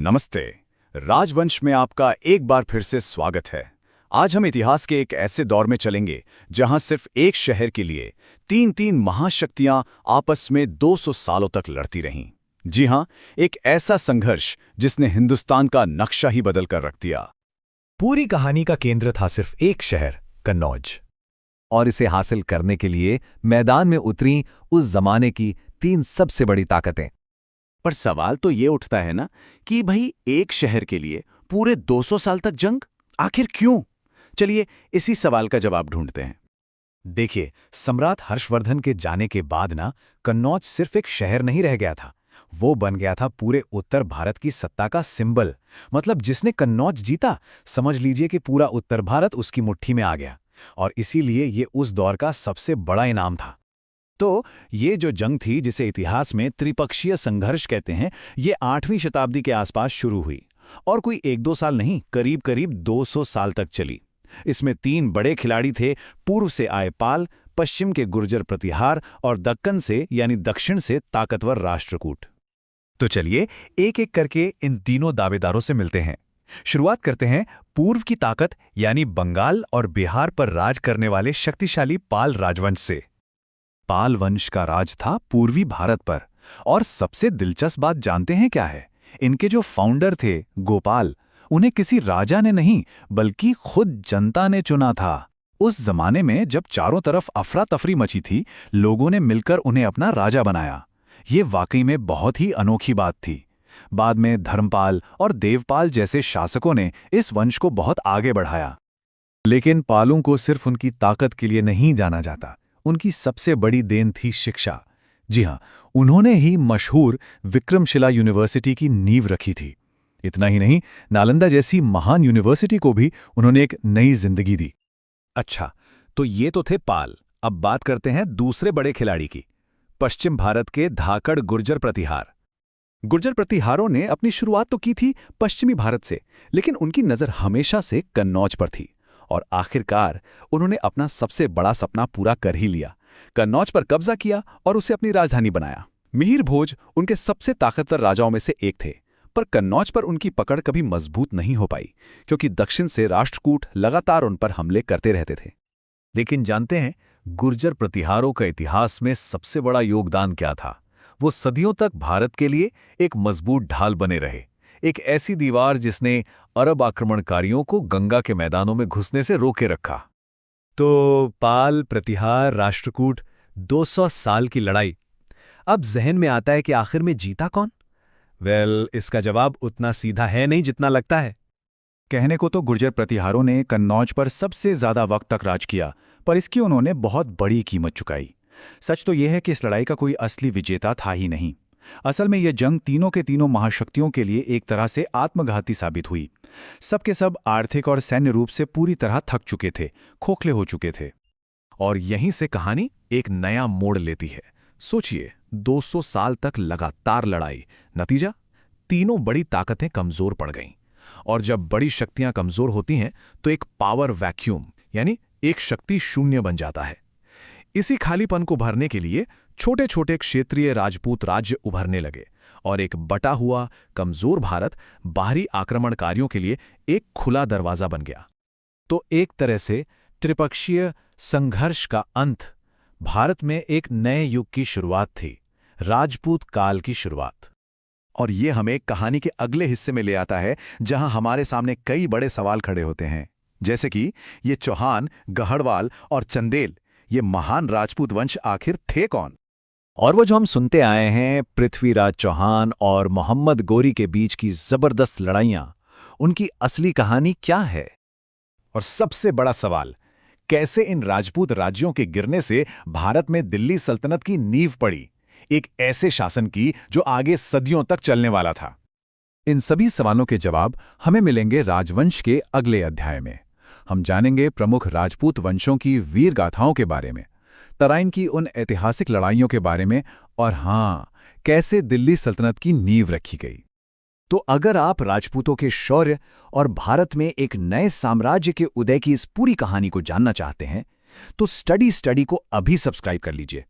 नमस्ते। राजवंश में आपका एक बार फिर से स्वागत है। आज हम इतिहास के एक ऐसे दौर में चलेंगे जहां सिर्फ एक शहर के लिए तीन महाशक्तियां आपस में 200 सालों तक लड़ती रहीं। जी हां, एक ऐसा संघर्ष जिसने हिंदुस्तान का नक्शा ही बदल कर रख दिया। पूरी कहानी का केंद्र था सिर्फ एक शहर, कन्नौज। और इसे हासिल करने के लिए मैदान में उतरी उस जमाने की 3 सबसे बड़ी ताकतें। पर सवाल तो ये उठता है ना कि भाई एक शहर के लिए पूरे 200 साल तक जंग, आखिर क्यों? चलिए इसी सवाल का जवाब ढूंढते हैं। देखिए, सम्राट हर्षवर्धन के जाने के बाद कन्नौज सिर्फ एक शहर नहीं रह गया था, वो बन गया था पूरे उत्तर भारत की सत्ता का सिंबल। मतलब जिसने कन्नौज जीता, समझ लीजिए कि पूरा उत्तर भारत उसकी मुट्ठी में आ गया। और इसीलिए ये उस दौर का सबसे बड़ा इनाम था। तो ये जो जंग थी, जिसे इतिहास में त्रिपक्षीय संघर्ष कहते हैं, ये 8वीं शताब्दी के आसपास शुरू हुई और कोई 1-2 साल नहीं, करीब 200 साल तक चली। इसमें 3 बड़े खिलाड़ी थे। पूर्व से आए पाल, पश्चिम के गुर्जर प्रतिहार और दक्कन से यानी दक्षिण से ताकतवर राष्ट्रकूट। तो चलिए एक एक करके इन तीनों दावेदारों से मिलते हैं। शुरुआत करते हैं पूर्व की ताकत यानी बंगाल और बिहार पर राज करने वाले शक्तिशाली पाल राजवंश से। पाल वंश का राज था पूर्वी भारत पर, और सबसे दिलचस्प बात जानते हैं क्या है? इनके जो फाउंडर थे गोपाल, उन्हें किसी राजा ने नहीं बल्कि खुद जनता ने चुना था। उस जमाने में जब चारों तरफ अफरा तफरी मची थी, लोगों ने मिलकर उन्हें अपना राजा बनाया। ये वाकई में बहुत ही अनोखी बात थी। बाद में धर्मपाल और देवपाल जैसे शासकों ने इस वंश को बहुत आगे बढ़ाया। लेकिन पालों को सिर्फ उनकी ताकत के लिए नहीं जाना जाता। उनकी सबसे बड़ी देन थी शिक्षा। जी हां, उन्होंने ही मशहूर विक्रमशिला यूनिवर्सिटी की नींव रखी थी। इतना ही नहीं, नालंदा जैसी महान यूनिवर्सिटी को भी उन्होंने एक नई जिंदगी दी। अच्छा, तो ये तो थे पाल। अब बात करते हैं दूसरे बड़े खिलाड़ी की, पश्चिम भारत के धाकड़ गुर्जर प्रतिहार। गुर्जर प्रतिहारों ने अपनी शुरुआत तो की थी पश्चिमी भारत से, लेकिन उनकी नज़र हमेशा से कन्नौज पर थी। और आखिरकार उन्होंने अपना सबसे बड़ा सपना पूरा कर ही लिया। कन्नौज पर कब्जा किया और उसे अपनी राजधानी बनाया। मिहिर भोज उनके सबसे ताकतवर राजाओं में से एक थे, पर कन्नौज पर उनकी पकड़ कभी मजबूत नहीं हो पाई, क्योंकि दक्षिण से राष्ट्रकूट लगातार उन पर हमले करते रहते थे। लेकिन जानते हैं गुर्जर प्रतिहारों का इतिहास में सबसे बड़ा योगदान क्या था? वो सदियों तक भारत के लिए एक मजबूत ढाल बने रहे, एक ऐसी दीवार जिसने अरब आक्रमणकारियों को गंगा के मैदानों में घुसने से रोके रखा। तो पाल, प्रतिहार, राष्ट्रकूट, 200 साल की लड़ाई। अब जहन में आता है कि आखिर में जीता कौन? इसका जवाब उतना सीधा है नहीं जितना लगता है। कहने को तो गुर्जर प्रतिहारों ने कन्नौज पर सबसे ज्यादा वक्त तक राज किया, पर इसकी उन्होंने बहुत बड़ी कीमत चुकाई। सच तो यह है कि इस लड़ाई का कोई असली विजेता था ही नहीं। असल में यह जंग तीनों के तीनों महाशक्तियों के लिए एक तरह से आत्मघाती साबित हुई। सबके सब आर्थिक और सैन्य रूप से पूरी तरह थक चुके थे, खोखले हो चुके थे। और यहीं से कहानी एक नया मोड़ लेती है। सोचिए, 200 साल तक लगातार लड़ाई, नतीजा तीनों बड़ी ताकतें कमजोर पड़ गईं। और जब बड़ी शक्तियां कमजोर होती हैं तो एक पावर वैक्यूम यानी एक शक्ति शून्य बन जाता है। इसी खालीपन को भरने के लिए छोटे छोटे क्षेत्रीय राजपूत राज्य उभरने लगे और एक बटा हुआ कमजोर भारत बाहरी आक्रमणकारियों के लिए एक खुला दरवाजा बन गया। तो एक तरह से त्रिपक्षीय संघर्ष का अंत, भारत में एक नए युग की शुरुआत थी, राजपूत काल की शुरुआत। और ये हमें कहानी के अगले हिस्से में ले आता है, जहां हमारे सामने कई बड़े सवाल खड़े होते हैं, जैसे कि ये चौहान, गढ़वाल और चंदेल, ये महान राजपूत वंश आखिर थे कौन? और वो जो हम सुनते आए हैं पृथ्वीराज चौहान और मोहम्मद गोरी के बीच की जबरदस्त लड़ाइयां, उनकी असली कहानी क्या है? और सबसे बड़ा सवाल, कैसे इन राजपूत राज्यों के गिरने से भारत में दिल्ली सल्तनत की नींव पड़ी, एक ऐसे शासन की जो आगे सदियों तक चलने वाला था? इन सभी सवालों के जवाब हमें मिलेंगे राजवंश के अगले अध्याय में। हम जानेंगे प्रमुख राजपूत वंशों की वीर गाथाओं के बारे में, तराइन की उन ऐतिहासिक लड़ाइयों के बारे में, और हाँ, कैसे दिल्ली सल्तनत की नींव रखी गई। तो अगर आप राजपूतों के शौर्य और भारत में एक नए साम्राज्य के उदय की इस पूरी कहानी को जानना चाहते हैं, तो स्टडी को अभी सब्सक्राइब कर लीजिए।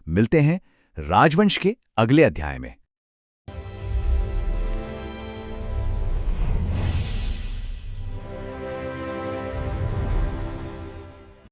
मिलते हैं राजवंश के अगले अध्याय में।